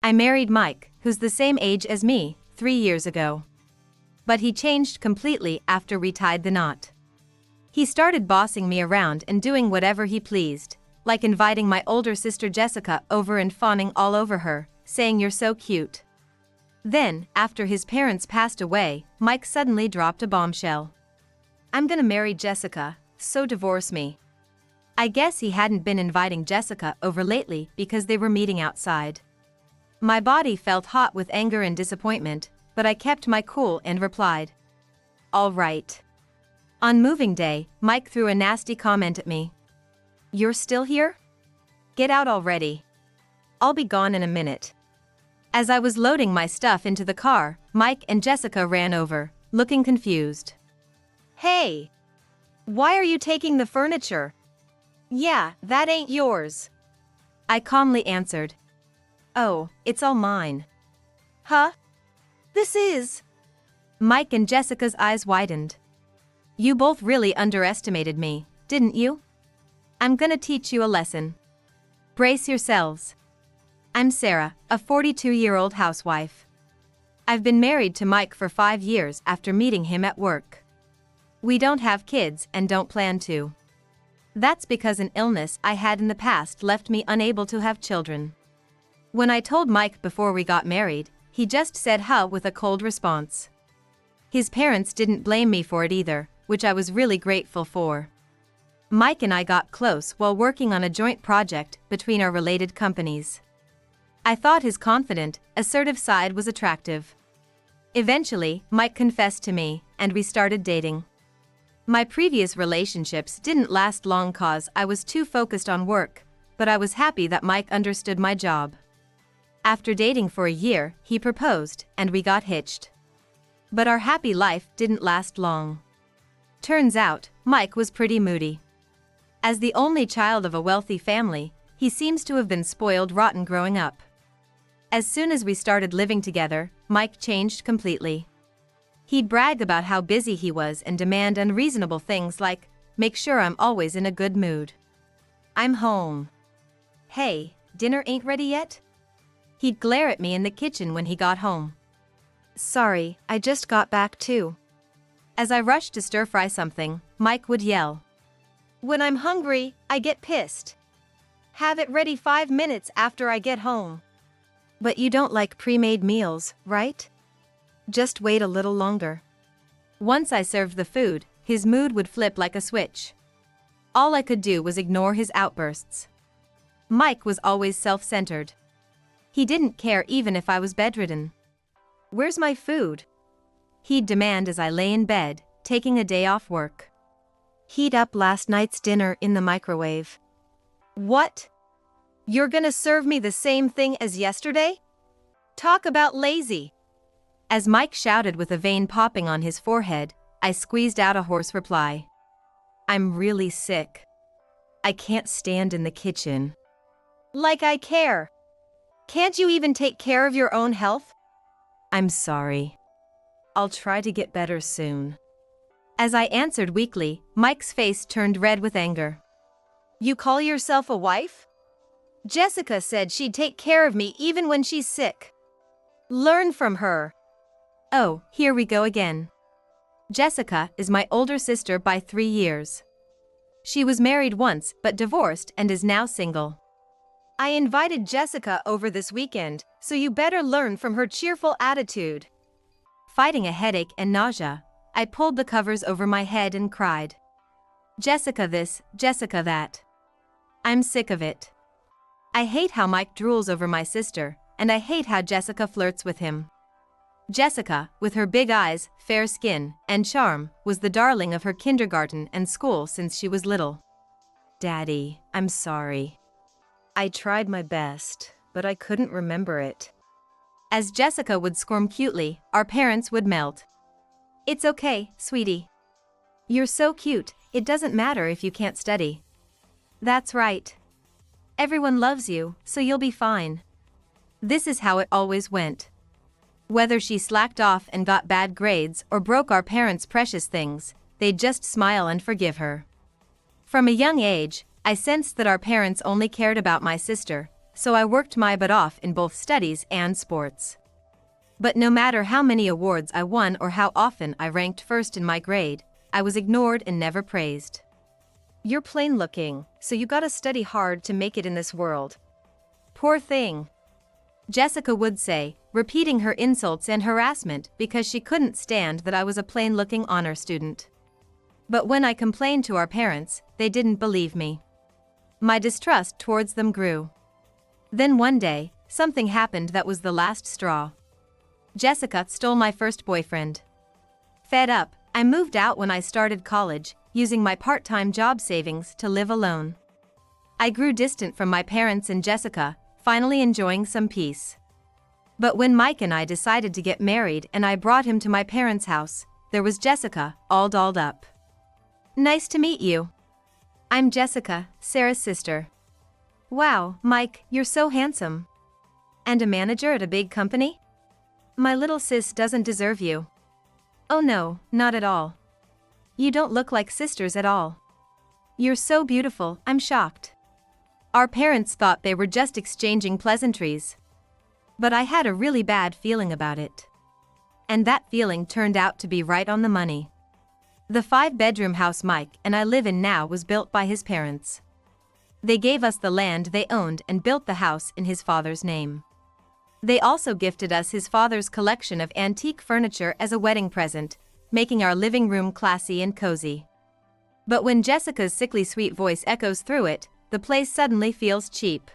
I married Mike, who's the same age as me, 3 years ago. But he changed completely after we tied the knot. He started bossing me around and doing whatever he pleased, like inviting my older sister Jessica over and fawning all over her, saying you're so cute. Then, after his parents passed away, Mike suddenly dropped a bombshell. I'm gonna marry Jessica, so divorce me. I guess he hadn't been inviting Jessica over lately because they were meeting outside. My body felt hot with anger and disappointment, but I kept my cool and replied, all right. On moving day, Mike threw a nasty comment at me. You're still here? Get out already. I'll be gone in a minute. As I was loading my stuff into the car, Mike and Jessica ran over, looking confused. Hey! Why are you taking the furniture? Yeah, that ain't yours. I calmly answered. Oh, it's all mine. Huh? This is... Mike and Jessica's eyes widened. You both really underestimated me, didn't you? I'm gonna teach you a lesson. Brace yourselves. I'm Sarah, a 42-year-old housewife. I've been married to Mike for 5 years after meeting him at work. We don't have kids and don't plan to. That's because an illness I had in the past left me unable to have children. When I told Mike before we got married, he just said huh with a cold response. His parents didn't blame me for it either, which I was really grateful for. Mike and I got close while working on a joint project between our related companies. I thought his confident, assertive side was attractive. Eventually, Mike confessed to me, and we started dating. My previous relationships didn't last long cause I was too focused on work, but I was happy that Mike understood my job. After dating for a year, he proposed, and we got hitched. But our happy life didn't last long. Turns out, Mike was pretty moody. As the only child of a wealthy family, he seems to have been spoiled rotten growing up. As soon as we started living together, Mike changed completely. He'd brag about how busy he was and demand unreasonable things like, make sure I'm always in a good mood. I'm home. Hey, dinner ain't ready yet? He'd glare at me in the kitchen when he got home. Sorry, I just got back too. As I rushed to stir-fry something, Mike would yell. When I'm hungry, I get pissed. Have it ready 5 minutes after I get home. But you don't like pre-made meals, right? Just wait a little longer. Once I served the food, his mood would flip like a switch. All I could do was ignore his outbursts. Mike was always self-centered. He didn't care even if I was bedridden. Where's my food? He'd demand as I lay in bed, taking a day off work. Heat up last night's dinner in the microwave. What? You're gonna serve me the same thing as yesterday? Talk about lazy. As Mike shouted with a vein popping on his forehead, I squeezed out a hoarse reply. I'm really sick. I can't stand in the kitchen. Like I care. Can't you even take care of your own health? I'm sorry. I'll try to get better soon. As I answered weakly, Mike's face turned red with anger. You call yourself a wife? Jessica said she'd take care of me even when she's sick. Learn from her. Oh, here we go again. Jessica is my older sister by 3 years. She was married once but divorced and is now single. I invited Jessica over this weekend, so you better learn from her cheerful attitude. Fighting a headache and nausea, I pulled the covers over my head and cried. Jessica this, Jessica that. I'm sick of it. I hate how Mike drools over my sister, and I hate how Jessica flirts with him. Jessica, with her big eyes, fair skin, and charm, was the darling of her kindergarten and school since she was little. Daddy, I'm sorry. I tried my best, but I couldn't remember it. As Jessica would squirm cutely, our parents would melt. It's okay, sweetie. You're so cute, it doesn't matter if you can't study. That's right. Everyone loves you, so you'll be fine. This is how it always went. Whether she slacked off and got bad grades or broke our parents' precious things, they'd just smile and forgive her. From a young age, I sensed that our parents only cared about my sister, so I worked my butt off in both studies and sports. But no matter how many awards I won or how often I ranked first in my grade, I was ignored and never praised. You're plain looking, so you gotta study hard to make it in this world. Poor thing. Jessica would say, repeating her insults and harassment because she couldn't stand that I was a plain-looking honor student. But when I complained to our parents, they didn't believe me. My distrust towards them grew. Then one day, something happened that was the last straw. Jessica stole my first boyfriend. Fed up, I moved out when I started college, using my part-time job savings to live alone. I grew distant from my parents and Jessica, finally enjoying some peace. But when Mike and I decided to get married and I brought him to my parents' house, there was Jessica, all dolled up. Nice to meet you. I'm Jessica, Sarah's sister. Wow, Mike, you're so handsome. And a manager at a big company? My little sis doesn't deserve you. Oh no, not at all. You don't look like sisters at all. You're so beautiful, I'm shocked. Our parents thought they were just exchanging pleasantries. But I had a really bad feeling about it. And that feeling turned out to be right on the money. The 5-bedroom house Mike and I live in now was built by his parents. They gave us the land they owned and built the house in his father's name. They also gifted us his father's collection of antique furniture as a wedding present, making our living room classy and cozy. But when Jessica's sickly sweet voice echoes through it, the place suddenly feels cheap.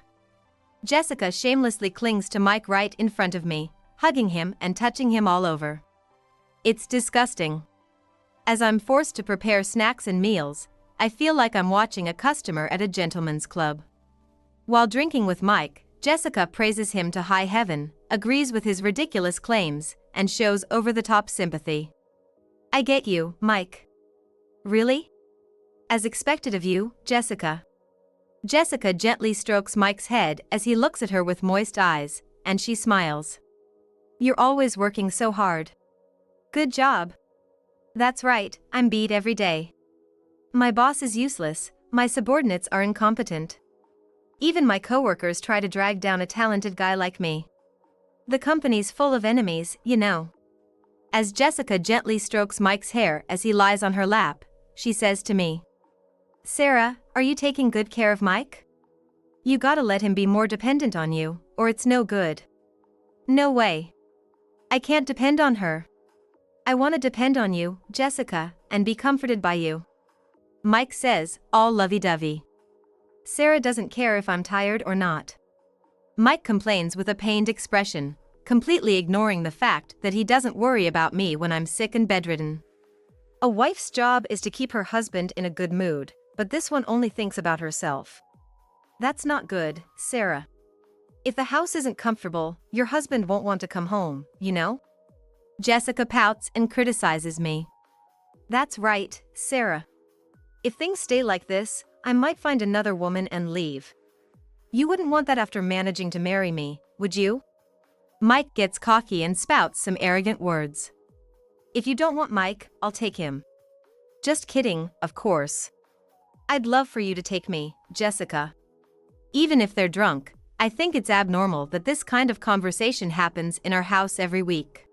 Jessica shamelessly clings to Mike right in front of me, hugging him and touching him all over. It's disgusting. As I'm forced to prepare snacks and meals, I feel like I'm watching a customer at a gentleman's club. While drinking with Mike, Jessica praises him to high heaven, agrees with his ridiculous claims, and shows over-the-top sympathy. I get you, Mike. Really? As expected of you, Jessica. Jessica gently strokes Mike's head as he looks at her with moist eyes, and she smiles. You're always working so hard. Good job. That's right, I'm beat every day. My boss is useless, my subordinates are incompetent. Even my coworkers try to drag down a talented guy like me. The company's full of enemies, you know. As Jessica gently strokes Mike's hair as he lies on her lap, she says to me, Sarah, are you taking good care of Mike? You gotta let him be more dependent on you, or it's no good. No way. I can't depend on her. I want to depend on you, Jessica, and be comforted by you. Mike says, all lovey-dovey. Sarah doesn't care if I'm tired or not. Mike complains with a pained expression, completely ignoring the fact that he doesn't worry about me when I'm sick and bedridden. A wife's job is to keep her husband in a good mood, but this one only thinks about herself. That's not good, Sarah. If the house isn't comfortable, your husband won't want to come home, you know? Jessica pouts and criticizes me. That's right, Sarah. If things stay like this, I might find another woman and leave. You wouldn't want that after managing to marry me, would you? Mike gets cocky and spouts some arrogant words. If you don't want Mike, I'll take him. Just kidding, of course. I'd love for you to take me, Jessica. Even if they're drunk, I think it's abnormal that this kind of conversation happens in our house every week.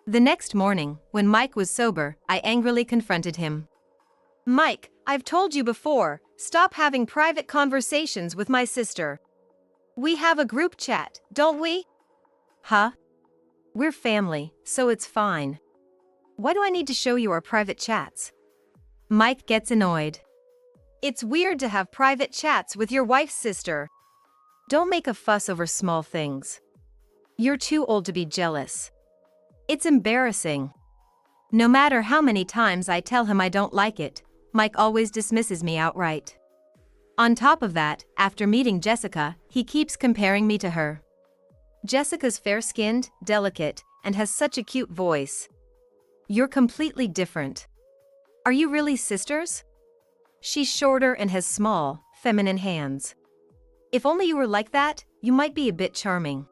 The next morning, when Mike was sober, I angrily confronted him. Mike, I've told you before, stop having private conversations with my sister. We have a group chat, don't we? Huh? We're family, so it's fine. Why do I need to show you our private chats? Mike gets annoyed. It's weird to have private chats with your wife's sister. Don't make a fuss over small things. You're too old to be jealous. It's embarrassing. No matter how many times I tell him I don't like it, Mike always dismisses me outright. On top of that, after meeting Jessica, he keeps comparing me to her. Jessica's fair-skinned, delicate, and has such a cute voice. You're completely different. Are you really sisters? She's shorter and has small, feminine hands. If only you were like that, you might be a bit charming.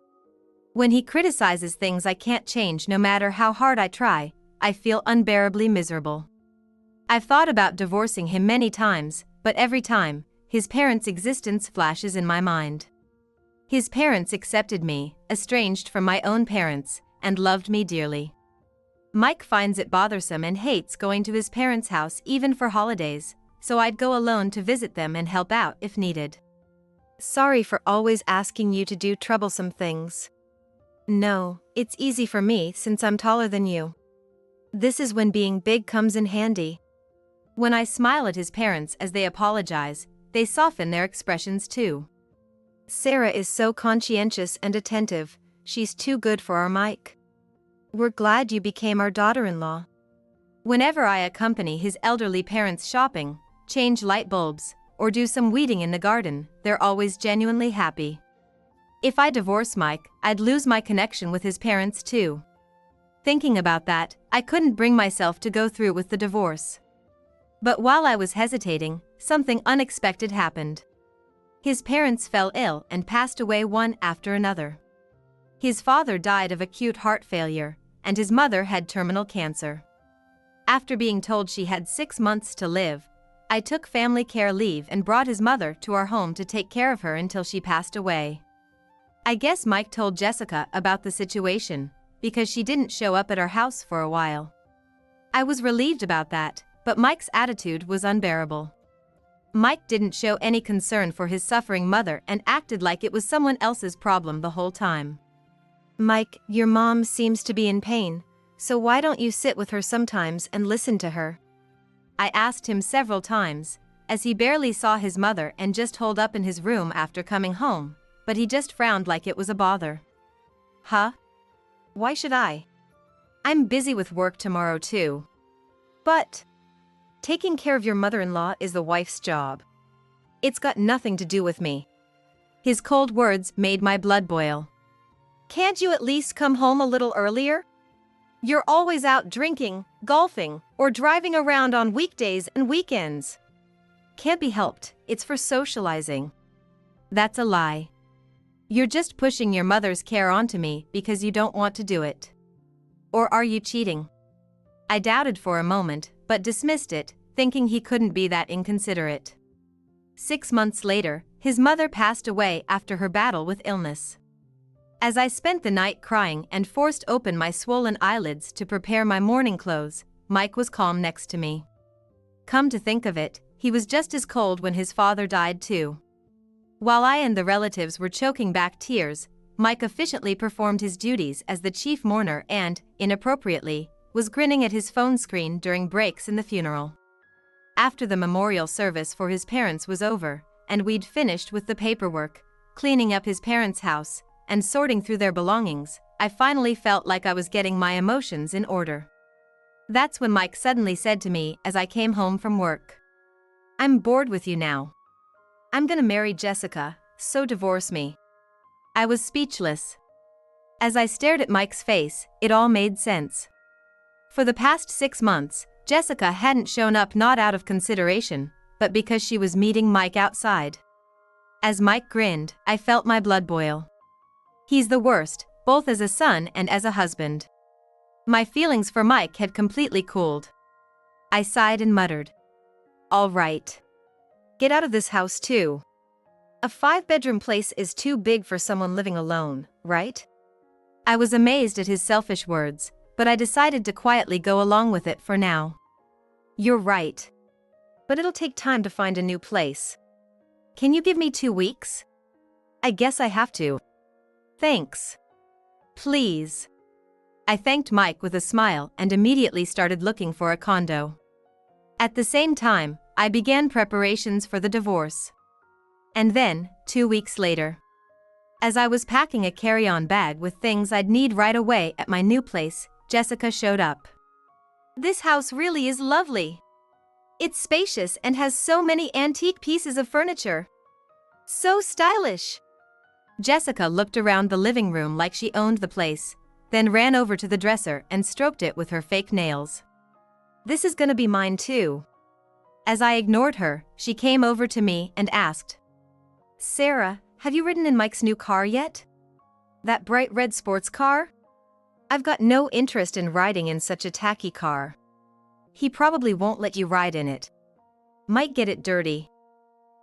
When he criticizes things I can't change no matter how hard I try, I feel unbearably miserable. I've thought about divorcing him many times, but every time, his parents' existence flashes in my mind. His parents accepted me, estranged from my own parents, and loved me dearly. Mike finds it bothersome and hates going to his parents' house even for holidays, so I'd go alone to visit them and help out if needed. Sorry for always asking you to do troublesome things. No, it's easy for me since I'm taller than you. This is when being big comes in handy. When I smile at his parents as they apologize, they soften their expressions too. Sarah is so conscientious and attentive, she's too good for our Mike. We're glad you became our daughter-in-law. Whenever I accompany his elderly parents shopping, change light bulbs, or do some weeding in the garden, they're always genuinely happy. If I divorce Mike, I'd lose my connection with his parents too. Thinking about that, I couldn't bring myself to go through with the divorce. But while I was hesitating, something unexpected happened. His parents fell ill and passed away one after another. His father died of acute heart failure, and his mother had terminal cancer. After being told she had 6 months to live, I took family care leave and brought his mother to our home to take care of her until she passed away. I guess Mike told Jessica about the situation, because she didn't show up at our house for a while. I was relieved about that, but Mike's attitude was unbearable. Mike didn't show any concern for his suffering mother and acted like it was someone else's problem the whole time. Mike, your mom seems to be in pain, so why don't you sit with her sometimes and listen to her? I asked him several times, as he barely saw his mother and just holed up in his room after coming home, but he just frowned like it was a bother. Huh? Why should I? I'm busy with work tomorrow too. But taking care of your mother-in-law is the wife's job. It's got nothing to do with me. His cold words made my blood boil. Can't you at least come home a little earlier? You're always out drinking, golfing, or driving around on weekdays and weekends. Can't be helped, it's for socializing. That's a lie. You're just pushing your mother's care onto me because you don't want to do it. Or are you cheating? I doubted for a moment, but dismissed it, thinking he couldn't be that inconsiderate. 6 months later, his mother passed away after her battle with illness. As I spent the night crying and forced open my swollen eyelids to prepare my mourning clothes, Mike was calm next to me. Come to think of it, he was just as cold when his father died too. While I and the relatives were choking back tears, Mike efficiently performed his duties as the chief mourner and, inappropriately, was grinning at his phone screen during breaks in the funeral. After the memorial service for his parents was over, and we'd finished with the paperwork, cleaning up his parents' house, and sorting through their belongings, I finally felt like I was getting my emotions in order. That's when Mike suddenly said to me as I came home from work. I'm bored with you now. I'm gonna marry Jessica, so divorce me. I was speechless. As I stared at Mike's face, it all made sense. For the past 6 months, Jessica hadn't shown up not out of consideration, but because she was meeting Mike outside. As Mike grinned, I felt my blood boil. He's the worst, both as a son and as a husband. My feelings for Mike had completely cooled. I sighed and muttered. All right. Get out of this house too. A 5-bedroom place is too big for someone living alone, right? I was amazed at his selfish words, but I decided to quietly go along with it for now. You're right. But it'll take time to find a new place. Can you give me 2 weeks? I guess I have to. Thanks. Please. I thanked Mike with a smile and immediately started looking for a condo. At the same time, I began preparations for the divorce. And then, 2 weeks later, as I was packing a carry-on bag with things I'd need right away at my new place, Jessica showed up. This house really is lovely. It's spacious and has so many antique pieces of furniture. So stylish. Jessica looked around the living room like she owned the place, then ran over to the dresser and stroked it with her fake nails. This is gonna be mine too. As I ignored her, she came over to me and asked, Sarah, have you ridden in Mike's new car yet? That bright red sports car? I've got no interest in riding in such a tacky car. He probably won't let you ride in it. Might get it dirty.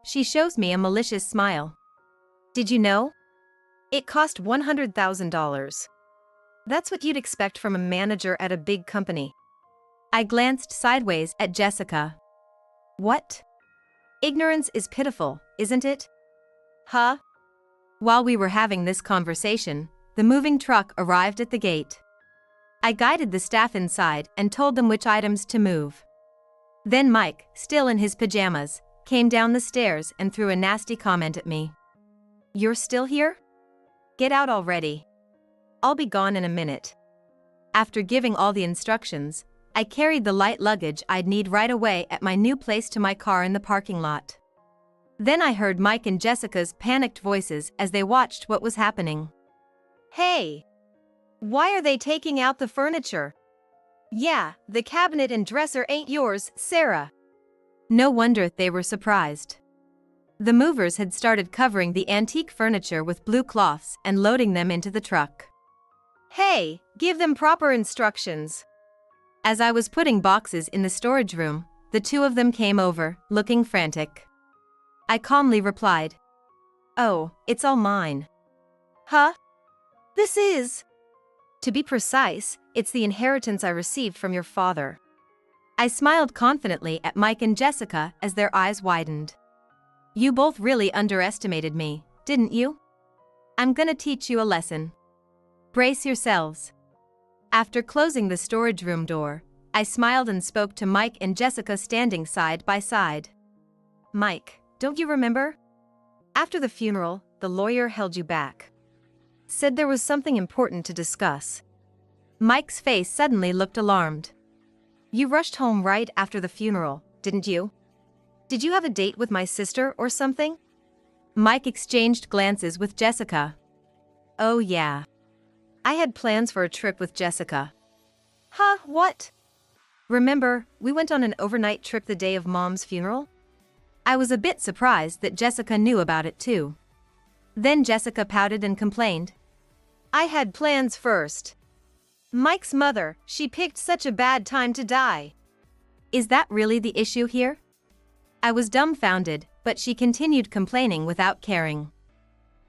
She shows me a malicious smile. Did you know? It cost $100,000. That's what you'd expect from a manager at a big company. I glanced sideways at Jessica. What? Ignorance is pitiful, isn't it? Huh? While we were having this conversation, the moving truck arrived at the gate. I guided the staff inside and told them which items to move. Then Mike, still in his pajamas, came down the stairs and threw a nasty comment at me. You're still here? Get out already. I'll be gone in a minute. After giving all the instructions, I carried the light luggage I'd need right away at my new place to my car in the parking lot. Then I heard Mike and Jessica's panicked voices as they watched what was happening. Hey! Why are they taking out the furniture? Yeah, the cabinet and dresser ain't yours, Sarah. No wonder they were surprised. The movers had started covering the antique furniture with blue cloths and loading them into the truck. Hey, give them proper instructions. As I was putting boxes in the storage room, the two of them came over, looking frantic. I calmly replied, Oh, it's all mine. Huh? This is... To be precise, it's the inheritance I received from your father. I smiled confidently at Mike and Jessica as their eyes widened. You both really underestimated me, didn't you? I'm gonna teach you a lesson. Brace yourselves. After closing the storage room door, I smiled and spoke to Mike and Jessica standing side by side. Mike, don't you remember? After the funeral, the lawyer held you back. Said there was something important to discuss. Mike's face suddenly looked alarmed. You rushed home right after the funeral, didn't you? Did you have a date with my sister or something? Mike exchanged glances with Jessica. Oh yeah. I had plans for a trip with Jessica. Huh, what? Remember, we went on an overnight trip the day of Mom's funeral? I was a bit surprised that Jessica knew about it too. Then Jessica pouted and complained. I had plans first. Mike's mother, she picked such a bad time to die. Is that really the issue here? I was dumbfounded, but she continued complaining without caring.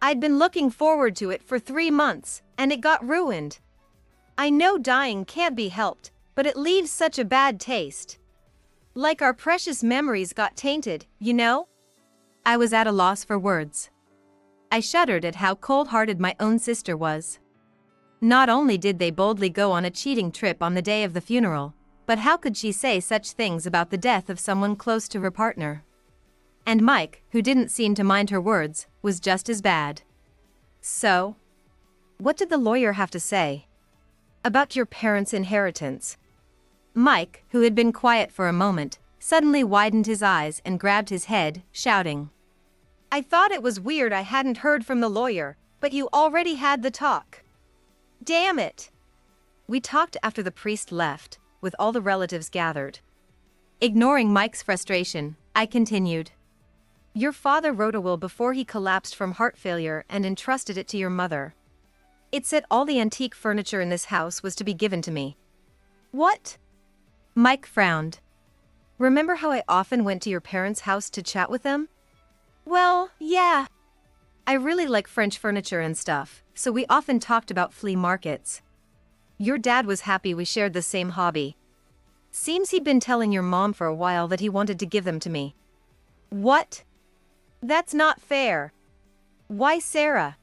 I'd been looking forward to it for 3 months, and it got ruined. I know dying can't be helped, but it leaves such a bad taste. Like our precious memories got tainted, you know? I was at a loss for words. I shuddered at how cold-hearted my own sister was. Not only did they boldly go on a cheating trip on the day of the funeral, but how could she say such things about the death of someone close to her partner? And Mike, who didn't seem to mind her words, was just as bad. So, what did the lawyer have to say? About your parents' inheritance? Mike, who had been quiet for a moment, suddenly widened his eyes and grabbed his head, shouting. I thought it was weird I hadn't heard from the lawyer, but you already had the talk. Damn it! We talked after the priest left, with all the relatives gathered. Ignoring Mike's frustration, I continued. Your father wrote a will before he collapsed from heart failure and entrusted it to your mother. It said all the antique furniture in this house was to be given to me. What? Mike frowned. Remember how I often went to your parents' house to chat with them? Well, yeah. I really like French furniture and stuff, so we often talked about flea markets. Your dad was happy we shared the same hobby. Seems he'd been telling your mom for a while that he wanted to give them to me. What? That's not fair. Why, Sarah?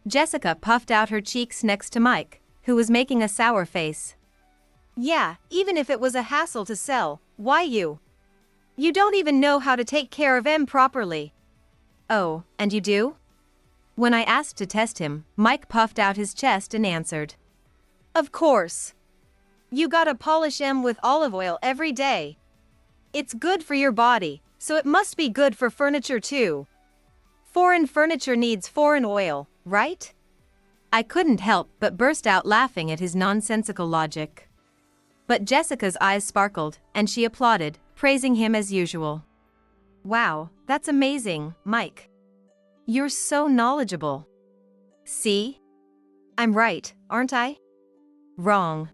Jessica puffed out her cheeks next to Mike, who was making a sour face. Yeah, even if it was a hassle to sell, why you? You don't even know how to take care of them properly. Oh, and you do? When I asked to test him, Mike puffed out his chest and answered. Of course. You gotta polish 'em with olive oil every day. It's good for your body, so it must be good for furniture too. Foreign furniture needs foreign oil, right? I couldn't help but burst out laughing at his nonsensical logic. But Jessica's eyes sparkled, and she applauded, praising him as usual. Wow, that's amazing, Mike. You're so knowledgeable. See? I'm right, aren't I? Wrong.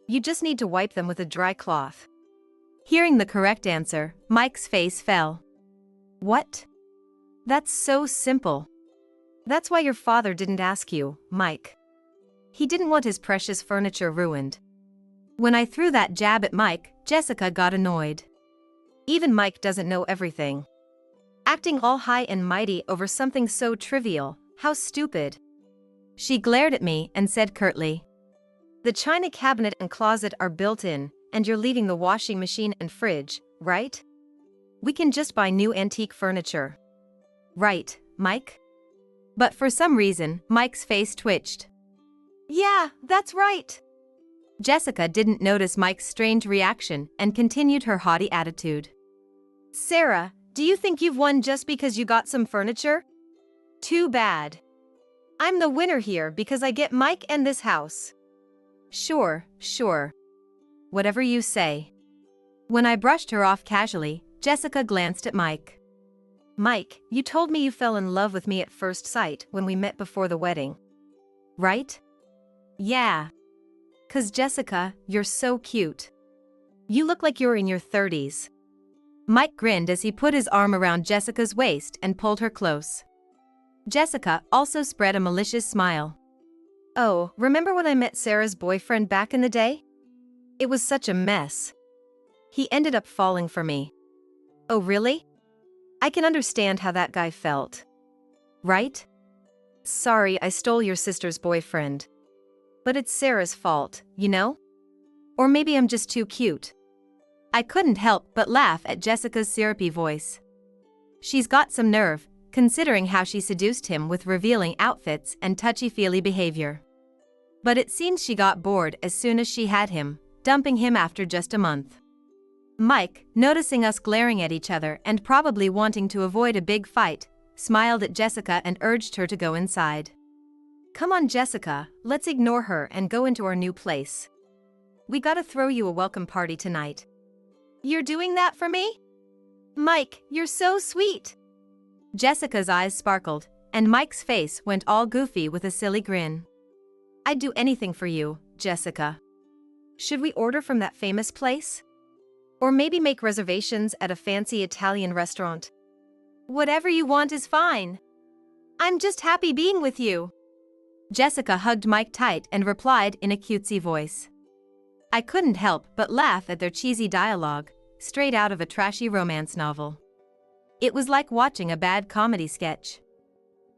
You just need to wipe them with a dry cloth. Hearing the correct answer, Mike's face fell. What? That's so simple. That's why your father didn't ask you, Mike. He didn't want his precious furniture ruined. When I threw that jab at Mike, Jessica got annoyed. Even Mike doesn't know everything. Acting all high and mighty over something so trivial, how stupid. She glared at me and said curtly, "The china cabinet and closet are built in, and you're leaving the washing machine and fridge, right? We can just buy new antique furniture. Right, Mike?" But for some reason, Mike's face twitched. "Yeah, that's right." Jessica didn't notice Mike's strange reaction and continued her haughty attitude. "Sarah, do you think you've won just because you got some furniture? Too bad. I'm the winner here because I get Mike and this house." Sure. Whatever you say." When I brushed her off casually, Jessica glanced at Mike. "Mike, you told me you fell in love with me at first sight when we met before the wedding. Right?" "Yeah. 'Cause Jessica, you're so cute. You look like you're in your 30s. Mike grinned as he put his arm around Jessica's waist and pulled her close. Jessica also spread a malicious smile. "Oh, remember when I met Sarah's boyfriend back in the day? It was such a mess. He ended up falling for me." "Oh really? I can understand how that guy felt. Right? Sorry I stole your sister's boyfriend. But it's Sarah's fault, you know? Or maybe I'm just too cute." I couldn't help but laugh at Jessica's syrupy voice. She's got some nerve, considering how she seduced him with revealing outfits and touchy-feely behavior. But it seems she got bored as soon as she had him, dumping him after just a month. Mike, noticing us glaring at each other and probably wanting to avoid a big fight, smiled at Jessica and urged her to go inside. "Come on, Jessica, let's ignore her and go into our new place. We gotta throw you a welcome party tonight." "You're doing that for me? Mike, you're so sweet." Jessica's eyes sparkled, and Mike's face went all goofy with a silly grin. "I'd do anything for you, Jessica. Should we order from that famous place? Or maybe make reservations at a fancy Italian restaurant?" "Whatever you want is fine. I'm just happy being with you." Jessica hugged Mike tight and replied in a cutesy voice. I couldn't help but laugh at their cheesy dialogue, straight out of a trashy romance novel. It was like watching a bad comedy sketch.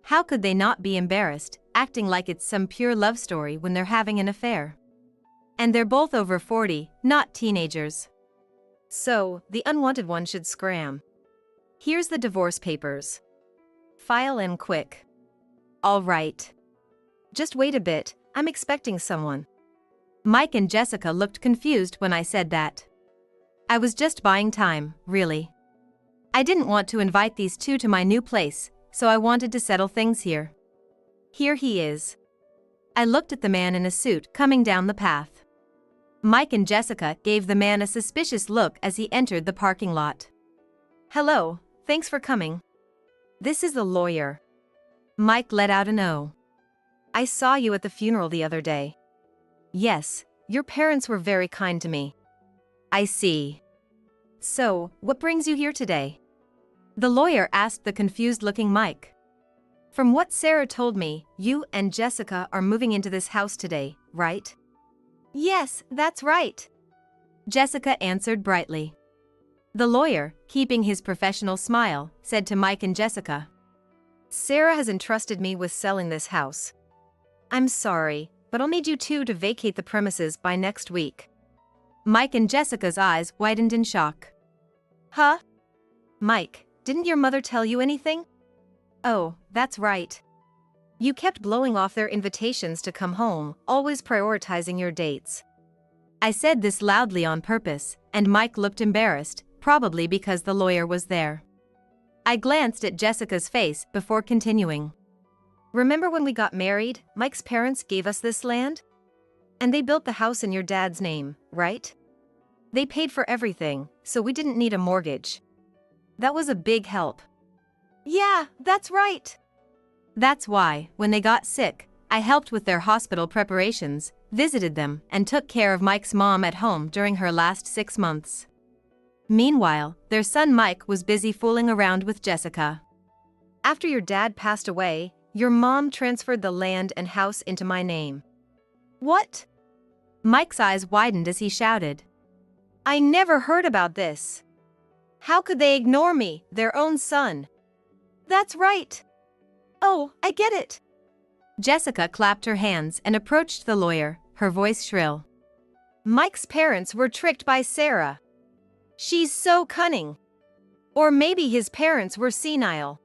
How could they not be embarrassed, acting like it's some pure love story when they're having an affair? And they're both over 40, not teenagers. So, the unwanted one should scram. Here's the divorce papers. File in quick. All right. Just wait a bit, I'm expecting someone. Mike and Jessica looked confused when I said that. I was just buying time, really. I didn't want to invite these two to my new place, so I wanted to settle things here. Here he is. I looked at the man in a suit coming down the path. Mike and Jessica gave the man a suspicious look as he entered the parking lot. "Hello, thanks for coming. This is the lawyer." Mike let out an "Oh." "I saw you at the funeral the other day." "Yes, your parents were very kind to me." "I see. So, what brings you here today?" The lawyer asked the confused-looking Mike. "From what Sarah told me, you and Jessica are moving into this house today, right?" "Yes, that's right," Jessica answered brightly. The lawyer, keeping his professional smile, said to Mike and Jessica, "Sarah has entrusted me with selling this house. I'm sorry, but I'll need you two to vacate the premises by next week." Mike and Jessica's eyes widened in shock. "Huh? Mike, didn't your mother tell you anything?" "Oh, that's right. You kept blowing off their invitations to come home, always prioritizing your dates." I said this loudly on purpose, and Mike looked embarrassed, probably because the lawyer was there. I glanced at Jessica's face before continuing. "Remember when we got married, Mike's parents gave us this land? And they built the house in your dad's name, right? They paid for everything, so we didn't need a mortgage. That was a big help." "Yeah, that's right." That's why, when they got sick, I helped with their hospital preparations, visited them, and took care of Mike's mom at home during her last 6 months. Meanwhile, their son Mike was busy fooling around with Jessica. "After your dad passed away, your mom transferred the land and house into my name. What? Mike's eyes widened as he shouted. I never heard about this. How could they ignore me, their own son? That's right. Oh, I get it. Jessica clapped her hands and approached the lawyer, her voice shrill. Mike's parents were tricked by Sarah. She's so cunning. Or maybe his parents were senile.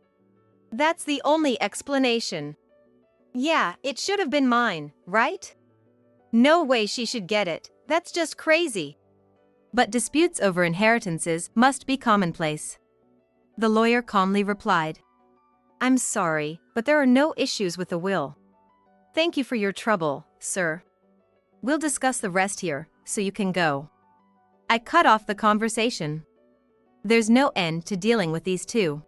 That's the only explanation. Yeah, it should have been mine, right? No way she should get it, that's just crazy. But disputes over inheritances must be commonplace. The lawyer calmly replied. I'm sorry, but there are no issues with the will. Thank you for your trouble, sir. We'll discuss the rest here, so you can go. I cut off the conversation. There's no end to dealing with these two.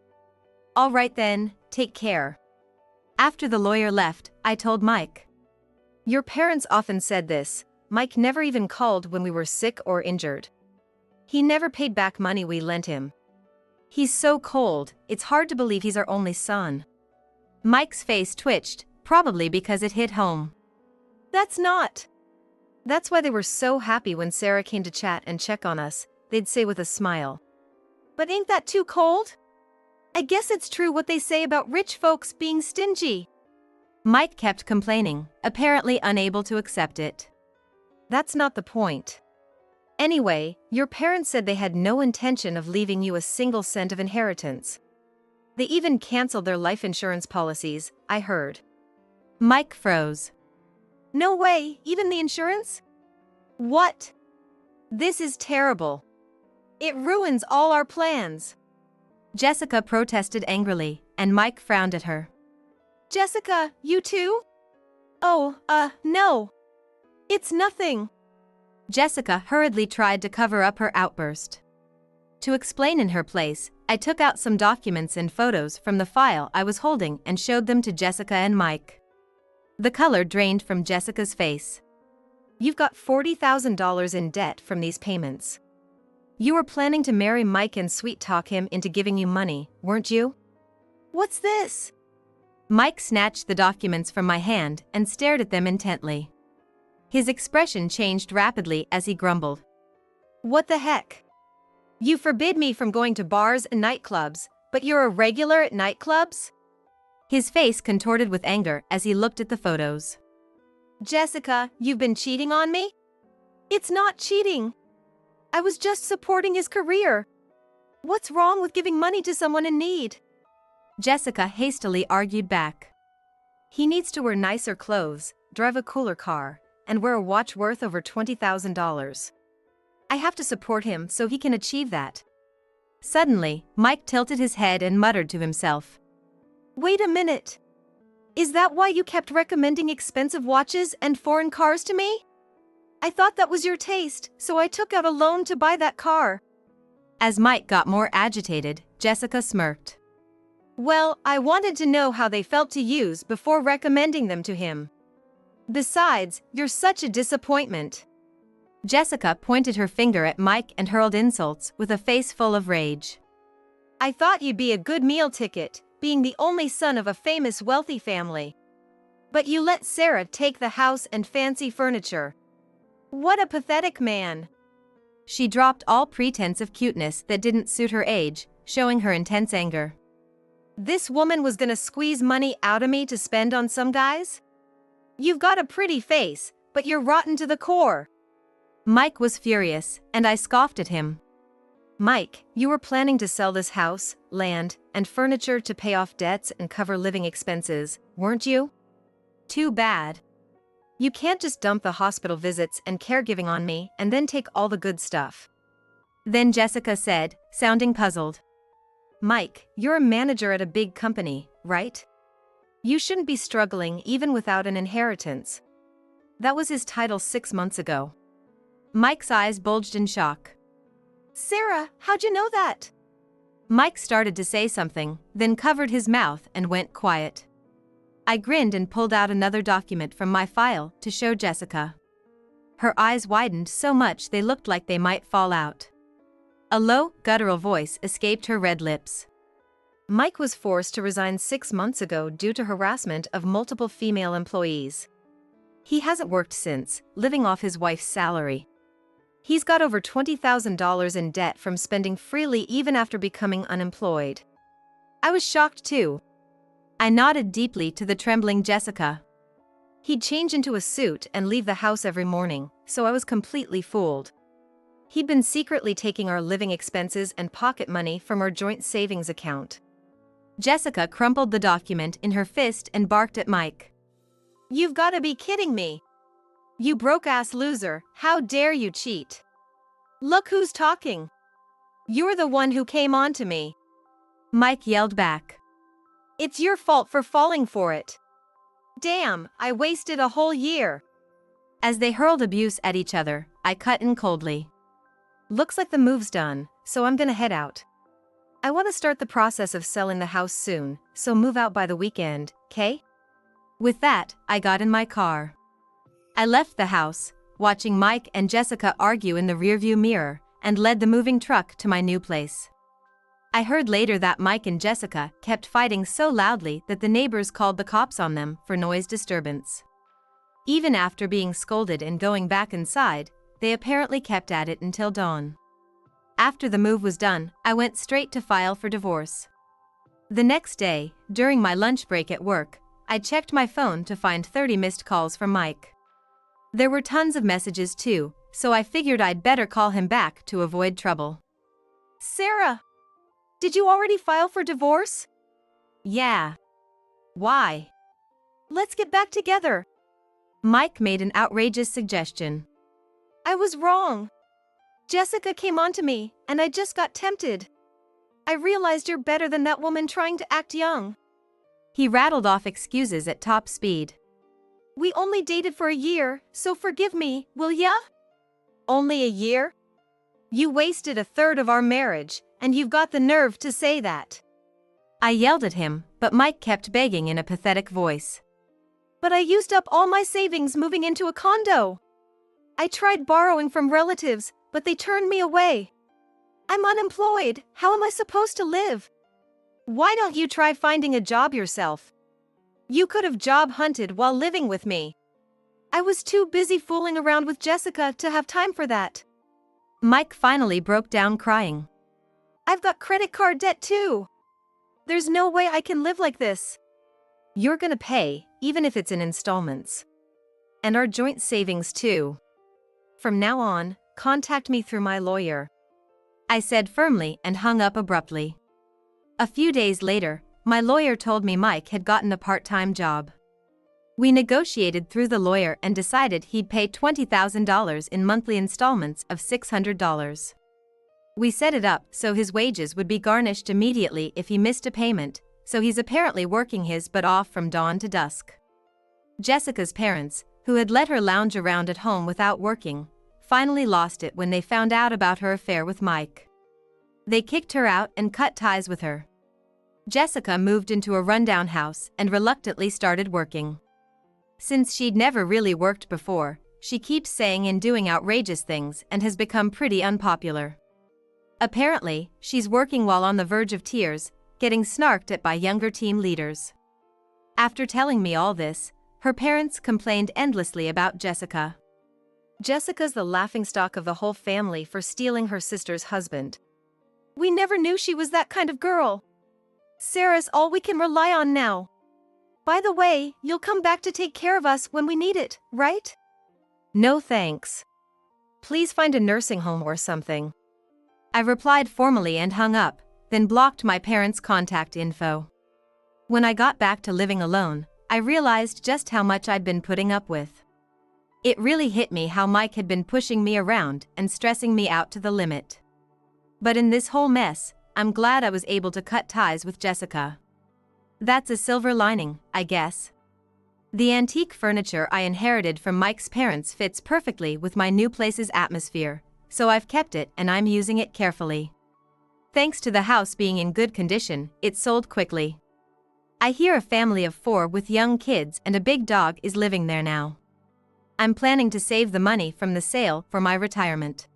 All right then, take care. After the lawyer left, I told Mike. Your parents often said this. Mike never even called when we were sick or injured. He never paid back money we lent him. He's so cold, it's hard to believe he's our only son. Mike's face twitched, probably because it hit home. That's why they were so happy when Sarah came to chat and check on us, they'd say with a smile. But ain't that too cold? I guess it's true what they say about rich folks being stingy. Mike kept complaining, apparently unable to accept it. That's not the point. Anyway, your parents said they had no intention of leaving you a single cent of inheritance. They even canceled their life insurance policies, I heard. Mike froze. No way, even the insurance? What? This is terrible. It ruins all our plans. Jessica protested angrily, and Mike frowned at her. Jessica, you too? Oh, no. It's nothing. Jessica hurriedly tried to cover up her outburst. To explain in her place, I took out some documents and photos from the file I was holding and showed them to Jessica and Mike. The color drained from Jessica's face. You've got $40,000 in debt from these payments. You were planning to marry Mike and sweet-talk him into giving you money, weren't you? What's this? Mike snatched the documents from my hand and stared at them intently. His expression changed rapidly as he grumbled. What the heck? You forbid me from going to bars and nightclubs, but you're a regular at nightclubs? His face contorted with anger as he looked at the photos. Jessica, you've been cheating on me? It's not cheating. I was just supporting his career. What's wrong with giving money to someone in need? Jessica hastily argued back. He needs to wear nicer clothes, drive a cooler car, and wear a watch worth over $20,000. I have to support him so he can achieve that. Suddenly, Mike tilted his head and muttered to himself. Wait a minute. Is that why you kept recommending expensive watches and foreign cars to me? I thought that was your taste, so I took out a loan to buy that car. As Mike got more agitated, Jessica smirked. Well, I wanted to know how they felt to use before recommending them to him. Besides, you're such a disappointment. Jessica pointed her finger at Mike and hurled insults with a face full of rage. I thought you'd be a good meal ticket, being the only son of a famous wealthy family. But you let Sarah take the house and fancy furniture. What a pathetic man. She dropped all pretense of cuteness that didn't suit her age, showing her intense anger. This woman was gonna squeeze money out of me to spend on some guys? You've got a pretty face, but you're rotten to the core. Mike was furious, and I scoffed at him. Mike, you were planning to sell this house, land, and furniture to pay off debts and cover living expenses, weren't you? Too bad. You can't just dump the hospital visits and caregiving on me and then take all the good stuff. Then Jessica said, sounding puzzled. Mike, you're a manager at a big company, right? You shouldn't be struggling even without an inheritance. That was his title 6 months ago. Mike's eyes bulged in shock. Sarah, how'd you know that? Mike started to say something, then covered his mouth and went quiet. I grinned and pulled out another document from my file to show Jessica. Her eyes widened so much they looked like they might fall out. A low, guttural voice escaped her red lips. Mike was forced to resign 6 months ago due to harassment of multiple female employees. He hasn't worked since, living off his wife's salary. He's got over $20,000 in debt from spending freely even after becoming unemployed. I was shocked too. I nodded deeply to the trembling Jessica. He'd change into a suit and leave the house every morning, so I was completely fooled. He'd been secretly taking our living expenses and pocket money from our joint savings account. Jessica crumpled the document in her fist and barked at Mike. "You've got to be kidding me! You broke-ass loser, how dare you cheat! Look who's talking! You're the one who came on to me!" Mike yelled back. "It's your fault for falling for it! Damn, I wasted a whole year!" As they hurled abuse at each other, I cut in coldly. "Looks like the move's done, so I'm gonna head out. I want to start the process of selling the house soon, so move out by the weekend, 'kay?" With that, I got in my car. I left the house, watching Mike and Jessica argue in the rearview mirror, and led the moving truck to my new place. I heard later that Mike and Jessica kept fighting so loudly that the neighbors called the cops on them for noise disturbance. Even after being scolded and going back inside, they apparently kept at it until dawn. After the move was done, I went straight to file for divorce. The next day, during my lunch break at work, I checked my phone to find 30 missed calls from Mike. There were tons of messages too, so I figured I'd better call him back to avoid trouble. "Sarah! Did you already file for divorce?" "Yeah." "Why?" "Let's get back together." Mike made an outrageous suggestion. "I was wrong. Jessica came on to me, and I just got tempted. I realized you're better than that woman trying to act young." He rattled off excuses at top speed. "We only dated for a year, so forgive me, will ya?" "Only a year? You wasted a third of our marriage, and you've got the nerve to say that." I yelled at him, but Mike kept begging in a pathetic voice. "But I used up all my savings moving into a condo. I tried borrowing from relatives, but they turned me away. I'm unemployed, how am I supposed to live? Why don't you try finding a job yourself? You could have job hunted while living with me." I was too busy fooling around with Jessica to have time for that. Mike finally broke down crying. "I've got credit card debt too. There's no way I can live like this." "You're gonna pay, even if it's in installments. And our joint savings too. From now on, contact me through my lawyer," I said firmly and hung up abruptly. A few days later, my lawyer told me Mike had gotten a part-time job. We negotiated through the lawyer and decided he'd pay $20,000 in monthly installments of $600. We set it up so his wages would be garnished immediately if he missed a payment, so he's apparently working his butt off from dawn to dusk. Jessica's parents, who had let her lounge around at home without working, finally lost it when they found out about her affair with Mike. They kicked her out and cut ties with her. Jessica moved into a rundown house and reluctantly started working. Since she'd never really worked before, she keeps saying and doing outrageous things and has become pretty unpopular. Apparently, she's working while on the verge of tears, getting snarked at by younger team leaders. After telling me all this, her parents complained endlessly about Jessica. "Jessica's the laughingstock of the whole family for stealing her sister's husband. We never knew she was that kind of girl. Sarah's all we can rely on now. By the way, you'll come back to take care of us when we need it, right?" "No thanks. Please find a nursing home or something." I replied formally and hung up, then blocked my parents' contact info. When I got back to living alone, I realized just how much I'd been putting up with. It really hit me how Mike had been pushing me around and stressing me out to the limit. But in this whole mess, I'm glad I was able to cut ties with Jessica. That's a silver lining, I guess. The antique furniture I inherited from Mike's parents fits perfectly with my new place's atmosphere, so I've kept it and I'm using it carefully. Thanks to the house being in good condition, it sold quickly. I hear a family of 4 with young kids and a big dog is living there now. I'm planning to save the money from the sale for my retirement.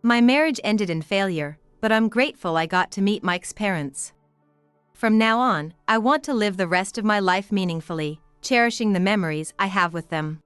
My marriage ended in failure, but I'm grateful I got to meet Mike's parents. From now on, I want to live the rest of my life meaningfully, cherishing the memories I have with them.